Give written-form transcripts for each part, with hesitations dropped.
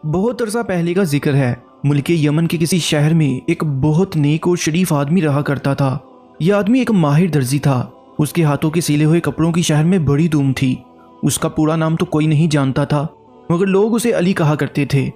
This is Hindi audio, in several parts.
बहुत अरसा पहले का जिक्र है। मुल्क यमन के किसी शहर में एक बहुत नेक और शरीफ आदमी रहा करता था। यह आदमी एक माहिर दर्जी था। उसके हाथों के सिले हुए कपड़ों की शहर में बड़ी धूम थी। उसका पूरा नाम तो कोई नहीं जानता था, मगर लोग उसे अली कहा करते थे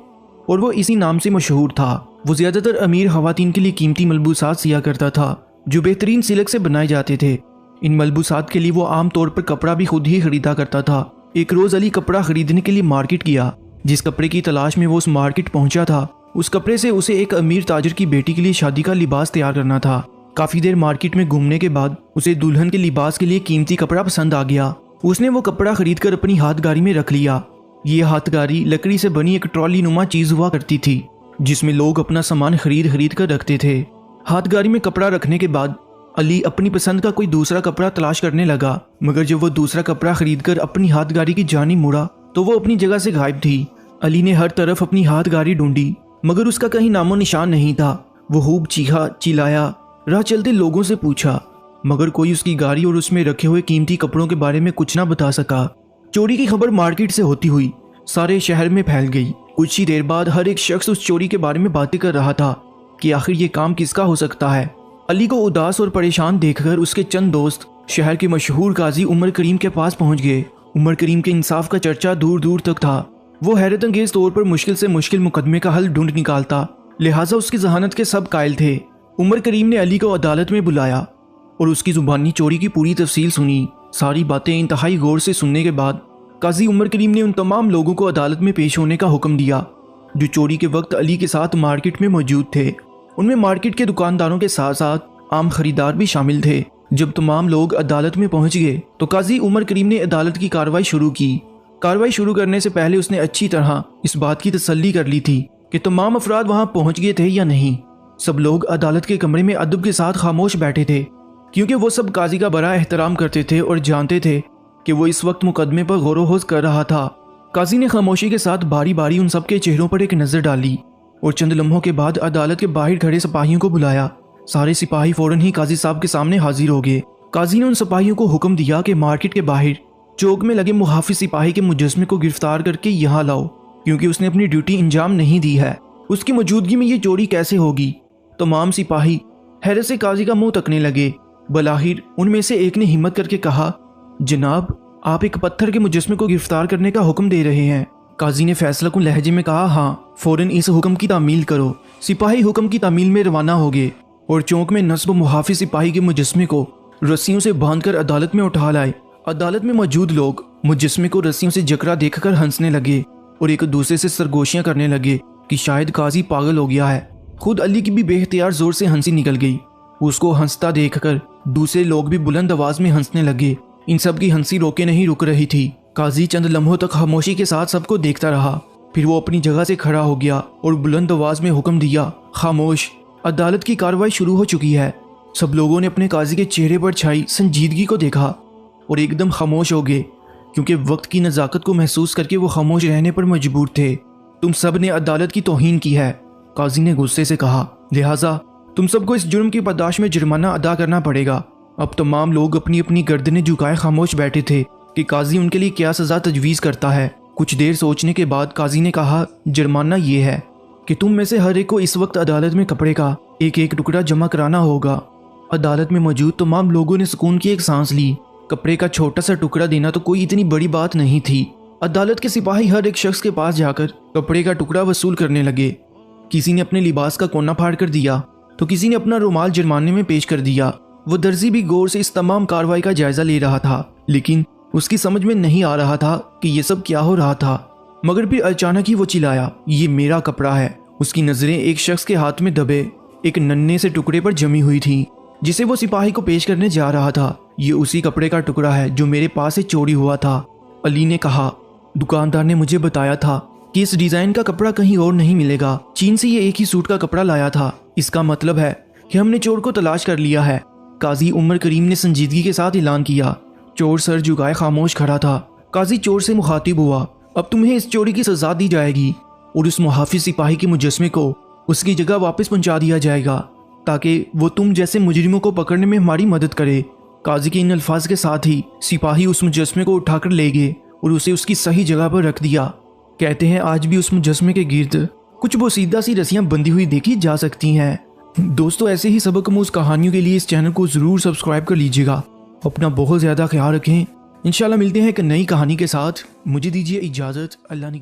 और वो इसी नाम से मशहूर था। वो ज़्यादातर अमीर खवातीन के लिए कीमती मलबूसात सिया करता था जो बेहतरीन सिलक से बनाए जाते थे। इन मलबूसात के लिए वो आम तौर पर कपड़ा भी खुद ही खरीदा करता था। एक रोज़ अली कपड़ा खरीदने के लिए मार्केट गया। जिस कपड़े की तलाश में वो उस मार्केट पहुंचा था, उस कपड़े से उसे एक अमीर ताजर की बेटी के लिए शादी का लिबास तैयार करना था। काफ़ी देर मार्केट में घूमने के बाद उसे दुल्हन के लिबास के लिए कीमती कपड़ा पसंद आ गया। उसने वो कपड़ा खरीद कर अपनी हाथगारी में रख लिया। ये हाथगारी लकड़ी से बनी एक ट्रॉली नुमा चीज़ हुआ करती थी जिसमें लोग अपना सामान खरीद खरीद कर रखते थे। हाथगारी में कपड़ा रखने के बाद अली अपनी पसंद का कोई दूसरा कपड़ा तलाश करने लगा, मगर जब वो दूसरा कपड़ा खरीद कर अपनी हाथगारी की जानी मुड़ा तो वो अपनी जगह से गायब थी। अली ने हर तरफ अपनी हाथगारी ढूंढी, मगर उसका कहीं नामो निशान नहीं था। वो खूब चीखा चिल्लाया, राह चलते लोगों से पूछा, मगर कोई उसकी गाड़ी और उसमें रखे हुए कीमती कपड़ों के बारे में कुछ ना बता सका। चोरी की खबर मार्केट से होती हुई सारे शहर में फैल गई। कुछ ही देर बाद हर एक शख्स उस चोरी के बारे में बातें कर रहा था कि आखिर ये काम किसका हो सकता है। अली को उदास और परेशान देखकर उसके चंद दोस्त शहर के मशहूर काजी उमर करीम के पास पहुंच गए। उमर करीम के इंसाफ का चर्चा दूर दूर तक था। वो हैरत अंगेज तौर पर मुश्किल से मुश्किल मुकदमे का हल ढूंढ निकालता, लिहाजा उसकी जहानत के सब कायल थे। उमर करीम ने अली को अदालत में बुलाया और उसकी जुबानी चोरी की पूरी तफसील सुनी। सारी बातें इंतहाई गौर से सुनने के बाद काजी उमर करीम ने उन तमाम लोगों को अदालत में पेश होने का हुक्म दिया जो चोरी के वक्त अली के साथ मार्केट में मौजूद थे। उनमें मार्केट के दुकानदारों के साथ साथ आम खरीदार भी शामिल थे। जब तमाम लोग अदालत में पहुंच गए तो काजी उमर करीम ने अदालत की कार्रवाई शुरू की। कार्रवाई शुरू करने से पहले उसने अच्छी तरह इस बात की तसल्ली कर ली थी कि तमाम अफराद वहां पहुंच गए थे या नहीं। सब लोग अदालत के कमरे में अदब के साथ खामोश बैठे थे, क्योंकि वो सब काजी का बड़ा एहतराम करते थे और जानते थे कि वो इस वक्त मुकदमे पर गौर-ओ-होश कर रहा था। काजी ने खामोशी के साथ बारी बारी उन सब के चेहरों पर एक नज़र डाली और चंद लम्हों के बाद अदालत के बाहर खड़े सिपाहियों को बुलाया। सारे सिपाही फौरन ही काजी साहब के सामने हाजिर हो गए। काजी ने उन सिपाहियों को हुक्म दिया कि मार्केट के बाहर चौक में लगे मुहाफिज सिपाही के मुजस्मे को गिरफ्तार करके यहाँ लाओ, क्योंकि उसने अपनी ड्यूटी अंजाम नहीं दी है। उसकी मौजूदगी में ये चोरी कैसे होगी। तमाम सिपाही हैरत से काजी का मुंह तकने लगे। बलाहिर उनमें से एक ने हिम्मत करके कहा, जनाब, आप एक पत्थर के मुजस्मे को गिरफ्तार करने का हुक्म दे रहे हैं। काजी ने फैसला कुन लहजे में कहा, हाँ, फौरन इस हुक्म की तामील करो। सिपाही हुक्म की तामील में रवाना हो गए और चौक में नस्ब मुहाफिज सिपाही के मुजस्मे को रस्सियों से बांधकर अदालत में उठा लाए। अदालत में मौजूद लोग मुजस्मे को रस्सियों से जकड़ा देखकर हंसने लगे और एक दूसरे से सरगोशियां करने लगे कि शायद काजी पागल हो गया है। खुद अली की भी बेख्तियार जोर से हंसी निकल गई। उसको हंसता देखकर दूसरे लोग भी बुलंद आवाज में हंसने लगे। इन सब की हंसी रोके नहीं रुक रही थी। काजी चंद लम्हों तक खामोशी के साथ सबको देखता रहा, फिर वो अपनी जगह से खड़ा हो गया और बुलंद आवाज में हुक्म दिया, खामोश, अदालत की कार्रवाई शुरू हो चुकी है। सब लोगों ने अपने काजी के चेहरे पर छाई संजीदगी को देखा और एकदम खामोश हो गए, क्योंकि वक्त की नज़ाकत को महसूस करके वो खामोश रहने पर मजबूर थे। तुम सब ने अदालत की तौहीन की है, काजी ने गुस्से से कहा, लिहाजा तुम सबको इस जुर्म की पादाश में जुर्माना अदा करना पड़ेगा। अब तमाम लोग अपनी अपनी गर्दनें झुकाए खामोश बैठे थे कि काजी उनके लिए क्या सज़ा तजवीज़ करता है। कुछ देर सोचने के बाद काजी ने कहा, जुर्माना ये है कि तुम में से हर एक को इस वक्त अदालत में कपड़े का एक एक टुकड़ा जमा कराना होगा। अदालत में मौजूद तमाम लोगों ने सुकून की एक सांस ली। कपड़े का छोटा सा टुकड़ा देना तो कोई इतनी बड़ी बात नहीं थी। अदालत के सिपाही हर एक शख्स के पास जाकर कपड़े का टुकड़ा वसूल करने लगे। किसी ने अपने लिबास का कोना फाड़ कर दिया तो किसी ने अपना रुमाल जुर्माने में पेश कर दिया। वो दर्जी भी गौर से इस तमाम कार्रवाई का जायजा ले रहा था, लेकिन उसकी समझ में नहीं आ रहा था कि ये सब क्या हो रहा था। मगर फिर अचानक ही वो चिल्लाया, ये मेरा कपड़ा है। उसकी नजरें एक शख्स के हाथ में दबे एक नन्हे से टुकड़े पर जमी हुई थी, जिसे वो सिपाही को पेश करने जा रहा था। ये उसी कपड़े का टुकड़ा है जो मेरे पास से चोरी हुआ था। अली ने कहा, दुकानदार ने मुझे बताया था कि इस डिजाइन का कपड़ा कहीं और नहीं मिलेगा। चीन से ये एक ही सूट का कपड़ा लाया था। इसका मतलब है कि हमने चोर को तलाश कर लिया है। काजी उमर करीम ने संजीदगी के साथ ऐलान किया। चोर सर झुकाए खामोश खड़ा था। काजी चोर से मुखातिब हुआ, अब तुम्हें इस चोरी की सजा दी जाएगी और उस मुहाफिज सिपाही के मुजस्मे को उसकी जगह वापस पहुंचा दिया जाएगा ताकि वो तुम जैसे मुजरिमों को पकड़ने में हमारी मदद करे। काजी के इन अल्फाज के साथ ही सिपाही उस मुजस्मे को उठाकर ले गए और उसे उसकी सही जगह पर रख दिया। कहते हैं आज भी उस मुजस्मे के गिर्द कुछ बोसीदा सी रस्सियां बंधी हुई देखी जा सकती हैं। दोस्तों, ऐसे ही सबकआमूज़ कहानियों के लिए इस चैनल को ज़रूर सब्सक्राइब कर लीजिएगा। अपना बहुत ज़्यादा ख्याल रखें। इंशाल्लाह मिलते हैं एक नई कहानी के साथ। मुझे दीजिए इजाज़त। अल्लाह ने